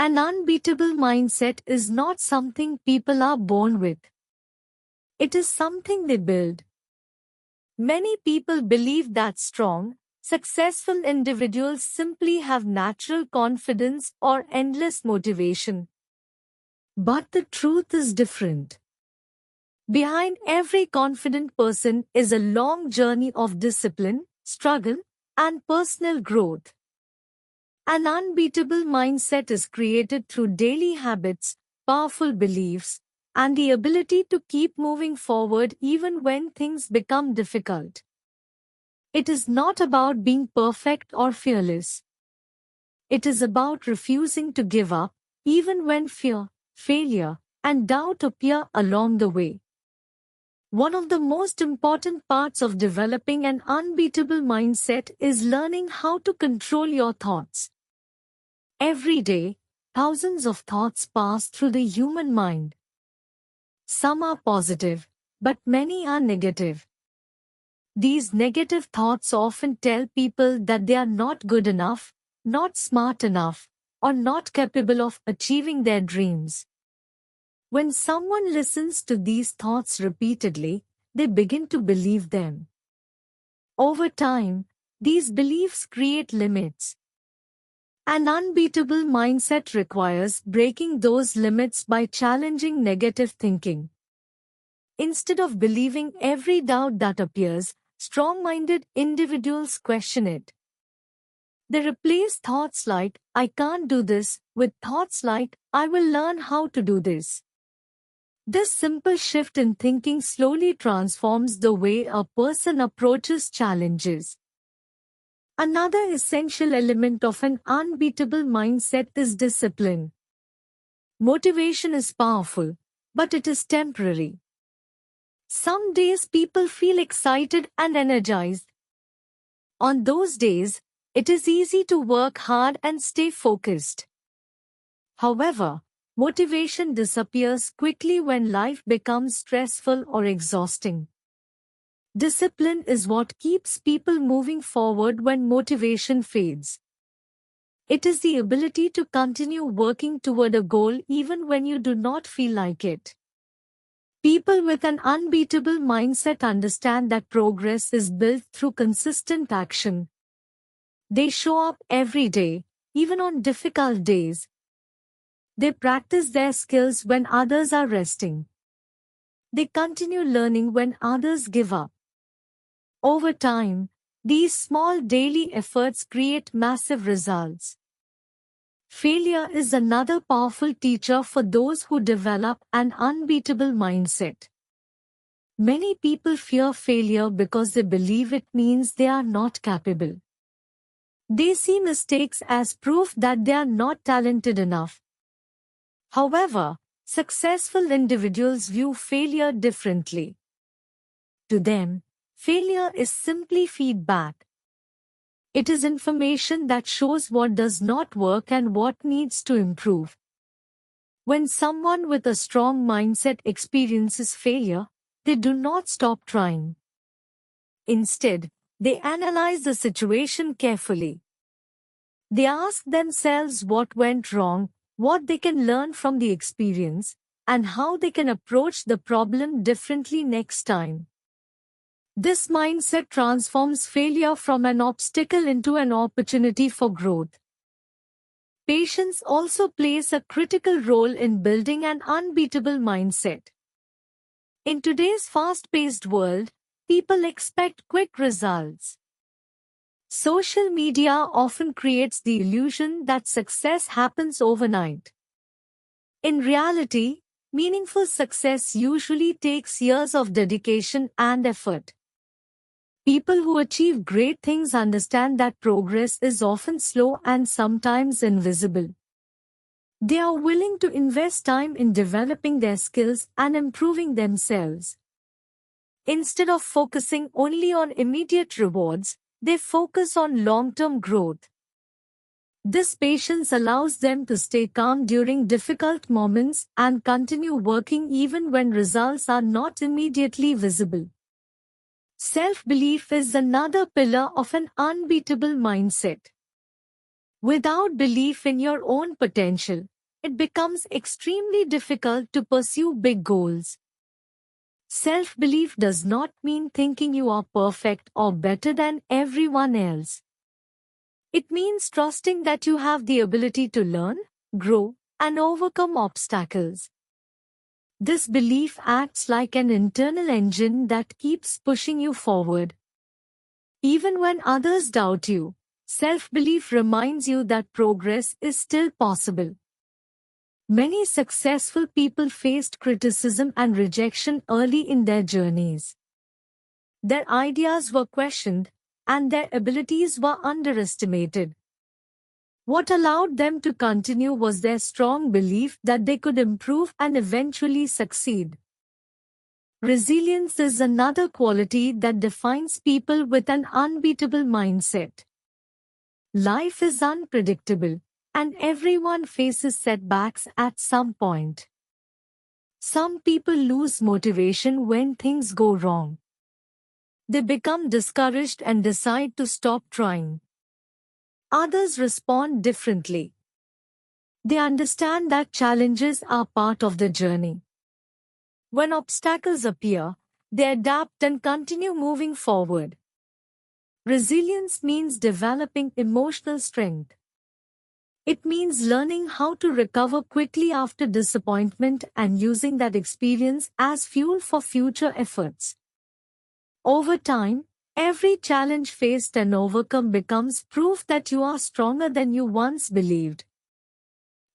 An unbeatable mindset is not something people are born with. It is something they build. Many people believe that strong, successful individuals simply have natural confidence or endless motivation. But the truth is different. Behind every confident person is a long journey of discipline, struggle, and personal growth. An unbeatable mindset is created through daily habits, powerful beliefs, and the ability to keep moving forward even when things become difficult. It is not about being perfect or fearless. It is about refusing to give up, even when fear, failure, and doubt appear along the way. One of the most important parts of developing an unbeatable mindset is learning how to control your thoughts. Every day, thousands of thoughts pass through the human mind. Some are positive, but many are negative. These negative thoughts often tell people that they are not good enough, not smart enough, or not capable of achieving their dreams. When someone listens to these thoughts repeatedly, they begin to believe them. Over time, these beliefs create limits. An unbeatable mindset requires breaking those limits by challenging negative thinking. Instead of believing every doubt that appears, strong-minded individuals question it. They replace thoughts like, I can't do this, with thoughts like, I will learn how to do this. This simple shift in thinking slowly transforms the way a person approaches challenges. Another essential element of an unbeatable mindset is discipline. Motivation is powerful, but it is temporary. Some days people feel excited and energized. On those days, it is easy to work hard and stay focused. However, motivation disappears quickly when life becomes stressful or exhausting. Discipline is what keeps people moving forward when motivation fades. It is the ability to continue working toward a goal even when you do not feel like it. People with an unbeatable mindset understand that progress is built through consistent action. They show up every day, even on difficult days. They practice their skills when others are resting. They continue learning when others give up. Over time, these small daily efforts create massive results. Failure is another powerful teacher for those who develop an unbeatable mindset. Many people fear failure because they believe it means they are not capable. They see mistakes as proof that they are not talented enough. However, successful individuals view failure differently. To them, failure is simply feedback. It is information that shows what does not work and what needs to improve. When someone with a strong mindset experiences failure, they do not stop trying. Instead, they analyze the situation carefully. They ask themselves what went wrong, what they can learn from the experience, and how they can approach the problem differently next time. This mindset transforms failure from an obstacle into an opportunity for growth. Patience also plays a critical role in building an unbeatable mindset. In today's fast-paced world, people expect quick results. Social media often creates the illusion that success happens overnight. In reality, meaningful success usually takes years of dedication and effort. People who achieve great things understand that progress is often slow and sometimes invisible. They are willing to invest time in developing their skills and improving themselves. Instead of focusing only on immediate rewards, they focus on long-term growth. This patience allows them to stay calm during difficult moments and continue working even when results are not immediately visible. Self-belief is another pillar of an unbeatable mindset. Without belief in your own potential, it becomes extremely difficult to pursue big goals. Self-belief does not mean thinking you are perfect or better than everyone else. It means trusting that you have the ability to learn, grow, and overcome obstacles. This belief acts like an internal engine that keeps pushing you forward. Even when others doubt you, self-belief reminds you that progress is still possible. Many successful people faced criticism and rejection early in their journeys. Their ideas were questioned, and their abilities were underestimated. What allowed them to continue was their strong belief that they could improve and eventually succeed. Resilience is another quality that defines people with an unbeatable mindset. Life is unpredictable, and everyone faces setbacks at some point. Some people lose motivation when things go wrong. They become discouraged and decide to stop trying. Others respond differently. They understand that challenges are part of the journey. When obstacles appear, they adapt and continue moving forward. Resilience means developing emotional strength. It means learning how to recover quickly after disappointment and using that experience as fuel for future efforts. Over time, every challenge faced and overcome becomes proof that you are stronger than you once believed.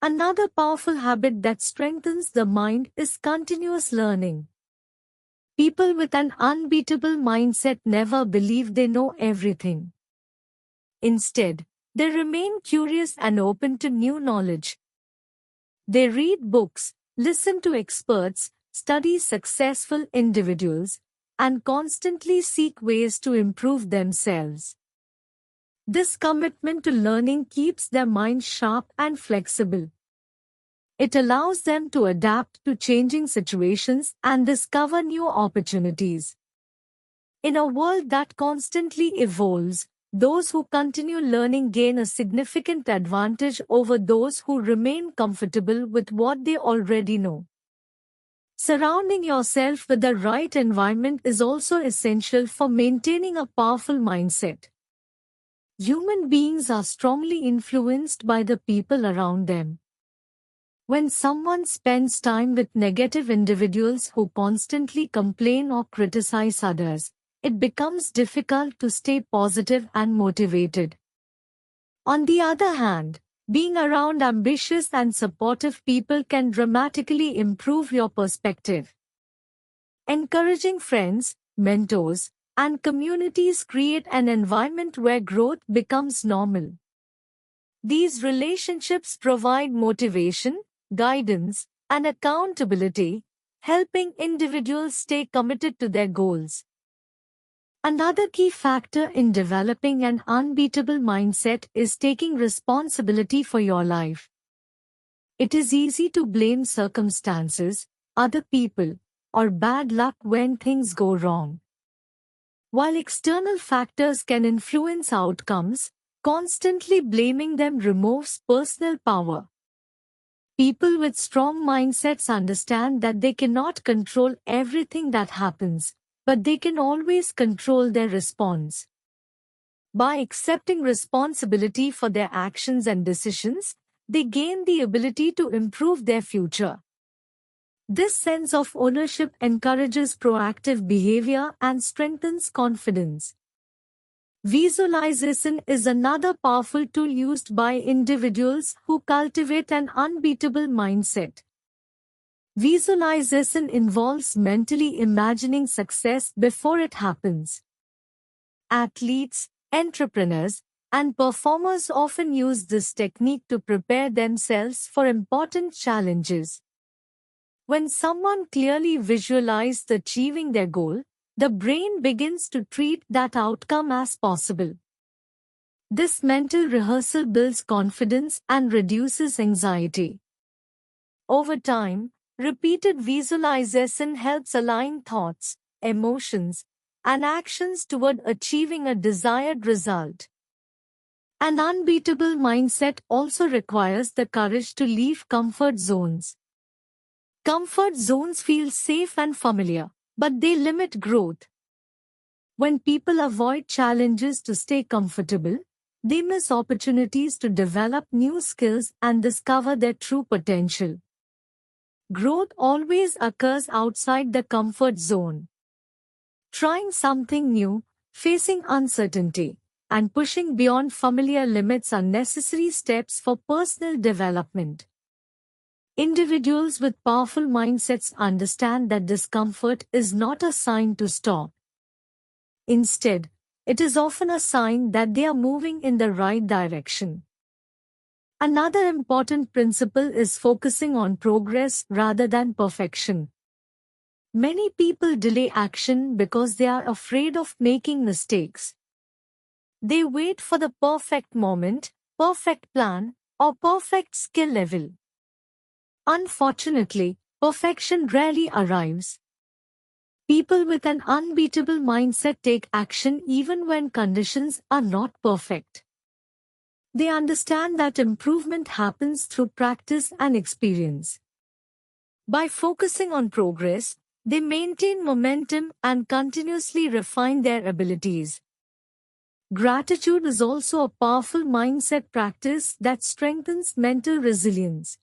Another powerful habit that strengthens the mind is continuous learning. People with an unbeatable mindset never believe they know everything. Instead, they remain curious and open to new knowledge. They read books, listen to experts, study successful individuals, and constantly seek ways to improve themselves. This commitment to learning keeps their minds sharp and flexible. It allows them to adapt to changing situations and discover new opportunities. In a world that constantly evolves, those who continue learning gain a significant advantage over those who remain comfortable with what they already know. Surrounding yourself with the right environment is also essential for maintaining a powerful mindset. Human beings are strongly influenced by the people around them. When someone spends time with negative individuals who constantly complain or criticize others, it becomes difficult to stay positive and motivated. On the other hand, being around ambitious and supportive people can dramatically improve your perspective. Encouraging friends, mentors, and communities create an environment where growth becomes normal. These relationships provide motivation, guidance, and accountability, helping individuals stay committed to their goals. Another key factor in developing an unbeatable mindset is taking responsibility for your life. It is easy to blame circumstances, other people, or bad luck when things go wrong. While external factors can influence outcomes, constantly blaming them removes personal power. People with strong mindsets understand that they cannot control everything that happens, but they can always control their response. By accepting responsibility for their actions and decisions, they gain the ability to improve their future. This sense of ownership encourages proactive behavior and strengthens confidence. Visualization is another powerful tool used by individuals who cultivate an unbeatable mindset. Visualization involves mentally imagining success before it happens. Athletes, entrepreneurs, and performers often use this technique to prepare themselves for important challenges. When someone clearly visualizes achieving their goal, the brain begins to treat that outcome as possible. This mental rehearsal builds confidence and reduces anxiety. Over time, repeated visualization helps align thoughts, emotions, and actions toward achieving a desired result. An unbeatable mindset also requires the courage to leave comfort zones. Comfort zones feel safe and familiar, but they limit growth. When people avoid challenges to stay comfortable, they miss opportunities to develop new skills and discover their true potential. Growth always occurs outside the comfort zone. Trying something new, facing uncertainty, and pushing beyond familiar limits are necessary steps for personal development. Individuals with powerful mindsets understand that discomfort is not a sign to stop. Instead, it is often a sign that they are moving in the right direction. Another important principle is focusing on progress rather than perfection. Many people delay action because they are afraid of making mistakes. They wait for the perfect moment, perfect plan, or perfect skill level. Unfortunately, perfection rarely arrives. People with an unbeatable mindset take action even when conditions are not perfect. They understand that improvement happens through practice and experience. By focusing on progress, they maintain momentum and continuously refine their abilities. Gratitude is also a powerful mindset practice that strengthens mental resilience.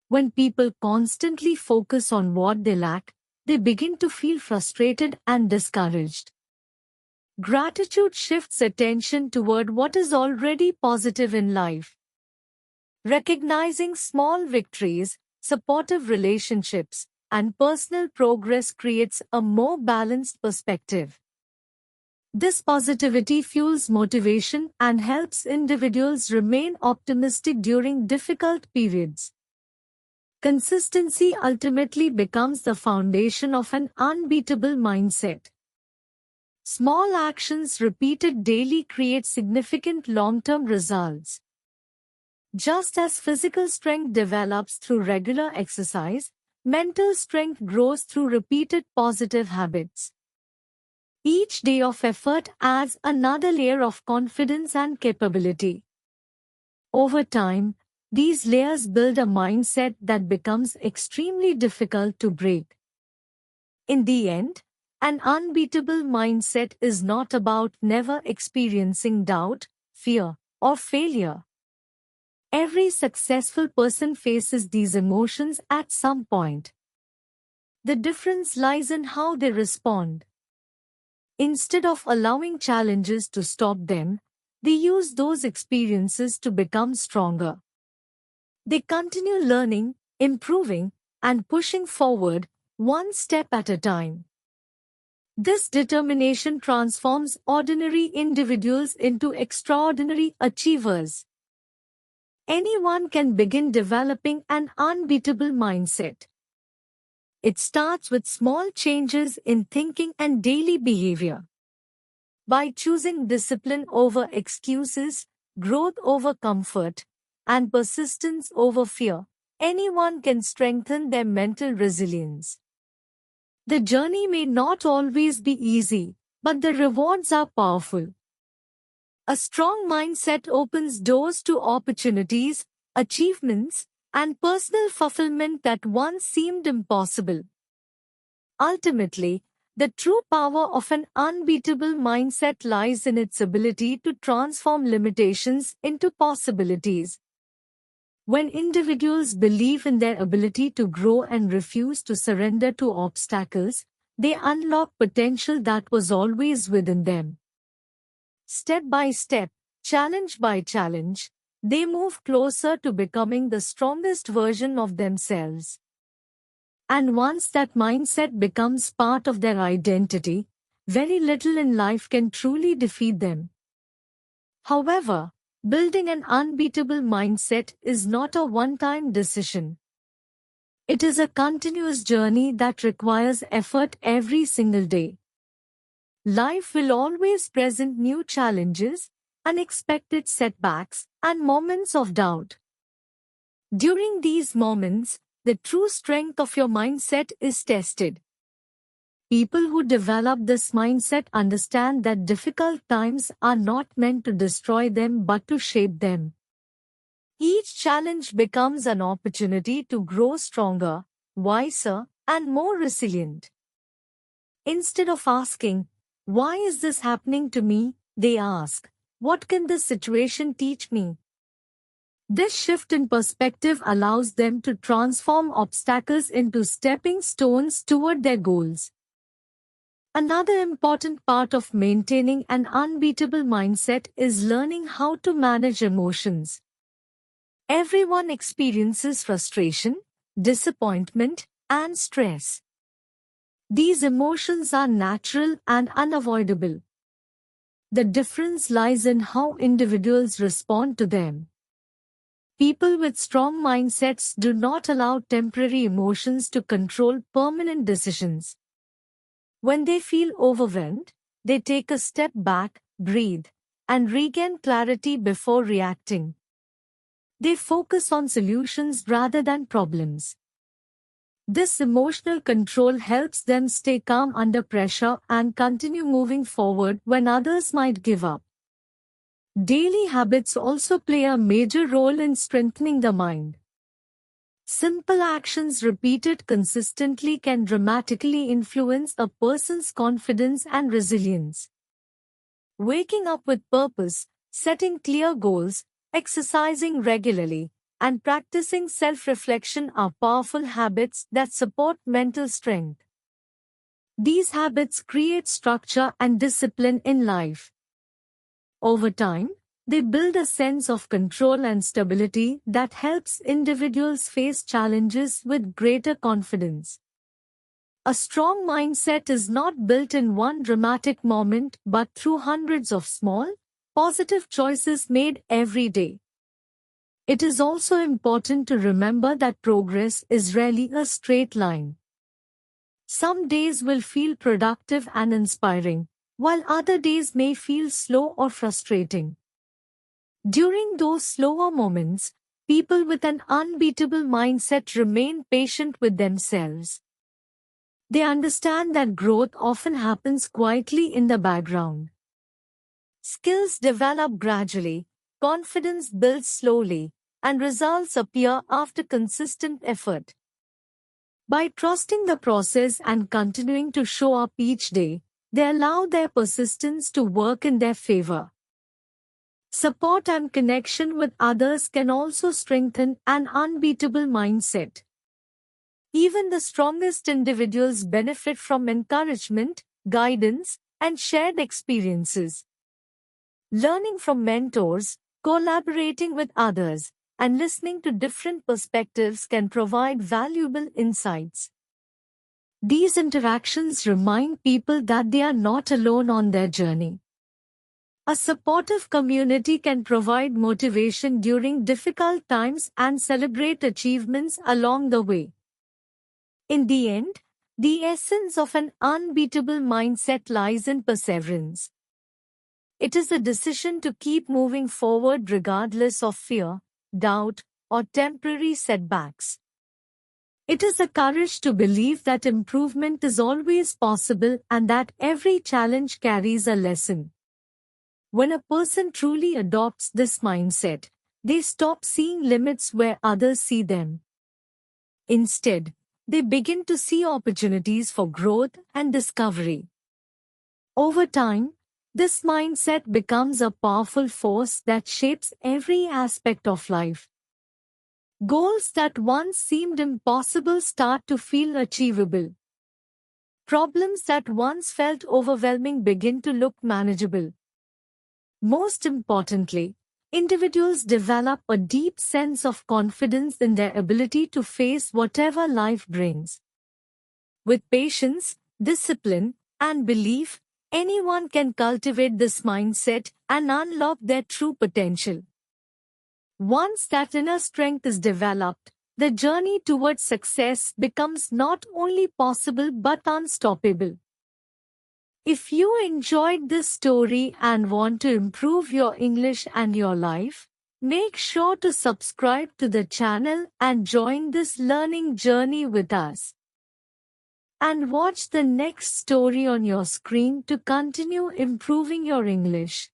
When people constantly focus on what they lack, they begin to feel frustrated and discouraged. Gratitude shifts attention toward what is already positive in life. Recognizing small victories, supportive relationships, and personal progress creates a more balanced perspective. This positivity fuels motivation and helps individuals remain optimistic during difficult periods. Consistency ultimately becomes the foundation of an unbeatable mindset. Small actions repeated daily create significant long-term results. Just as physical strength develops through regular exercise, mental strength grows through repeated positive habits. Each day of effort adds another layer of confidence and capability. Over time, these layers build a mindset that becomes extremely difficult to break. In the end, an unbeatable mindset is not about never experiencing doubt, fear, or failure. Every successful person faces these emotions at some point. The difference lies in how they respond. Instead of allowing challenges to stop them, they use those experiences to become stronger. They continue learning, improving, and pushing forward, one step at a time. This determination transforms ordinary individuals into extraordinary achievers. Anyone can begin developing an unbeatable mindset. It starts with small changes in thinking and daily behavior. By choosing discipline over excuses, growth over comfort, and persistence over fear, anyone can strengthen their mental resilience. The journey may not always be easy, but the rewards are powerful. A strong mindset opens doors to opportunities, achievements, and personal fulfillment that once seemed impossible. Ultimately, the true power of an unbeatable mindset lies in its ability to transform limitations into possibilities. When individuals believe in their ability to grow and refuse to surrender to obstacles, they unlock potential that was always within them. Step by step, challenge by challenge, they move closer to becoming the strongest version of themselves. And once that mindset becomes part of their identity, very little in life can truly defeat them. However, building an unbeatable mindset is not a one-time decision. It is a continuous journey that requires effort every single day. Life will always present new challenges, unexpected setbacks, and moments of doubt. During these moments, the true strength of your mindset is tested. People who develop this mindset understand that difficult times are not meant to destroy them but to shape them. Each challenge becomes an opportunity to grow stronger, wiser, and more resilient. Instead of asking, "Why is this happening to me?" they ask, "What can this situation teach me?" This shift in perspective allows them to transform obstacles into stepping stones toward their goals. Another important part of maintaining an unbeatable mindset is learning how to manage emotions. Everyone experiences frustration, disappointment, and stress. These emotions are natural and unavoidable. The difference lies in how individuals respond to them. People with strong mindsets do not allow temporary emotions to control permanent decisions. When they feel overwhelmed, they take a step back, breathe, and regain clarity before reacting. They focus on solutions rather than problems. This emotional control helps them stay calm under pressure and continue moving forward when others might give up. Daily habits also play a major role in strengthening the mind. Simple actions repeated consistently can dramatically influence a person's confidence and resilience. Waking up with purpose, setting clear goals, exercising regularly, and practicing self-reflection are powerful habits that support mental strength. These habits create structure and discipline in life. Over time, they build a sense of control and stability that helps individuals face challenges with greater confidence. A strong mindset is not built in one dramatic moment but through hundreds of small, positive choices made every day. It is also important to remember that progress is rarely a straight line. Some days will feel productive and inspiring, while other days may feel slow or frustrating. During those slower moments, people with an unbeatable mindset remain patient with themselves. They understand that growth often happens quietly in the background. Skills develop gradually, confidence builds slowly, and results appear after consistent effort. By trusting the process and continuing to show up each day, they allow their persistence to work in their favor. Support and connection with others can also strengthen an unbeatable mindset. Even the strongest individuals benefit from encouragement, guidance, and shared experiences. Learning from mentors, collaborating with others, and listening to different perspectives can provide valuable insights. These interactions remind people that they are not alone on their journey. A supportive community can provide motivation during difficult times and celebrate achievements along the way. In the end, the essence of an unbeatable mindset lies in perseverance. It is a decision to keep moving forward regardless of fear, doubt, or temporary setbacks. It is a courage to believe that improvement is always possible and that every challenge carries a lesson. When a person truly adopts this mindset, they stop seeing limits where others see them. Instead, they begin to see opportunities for growth and discovery. Over time, this mindset becomes a powerful force that shapes every aspect of life. Goals that once seemed impossible start to feel achievable. Problems that once felt overwhelming begin to look manageable. Most importantly, individuals develop a deep sense of confidence in their ability to face whatever life brings. With patience, discipline, and belief, anyone can cultivate this mindset and unlock their true potential. Once that inner strength is developed, the journey towards success becomes not only possible but unstoppable. If you enjoyed this story and want to improve your English and your life, make sure to subscribe to the channel and join this learning journey with us. And watch the next story on your screen to continue improving your English.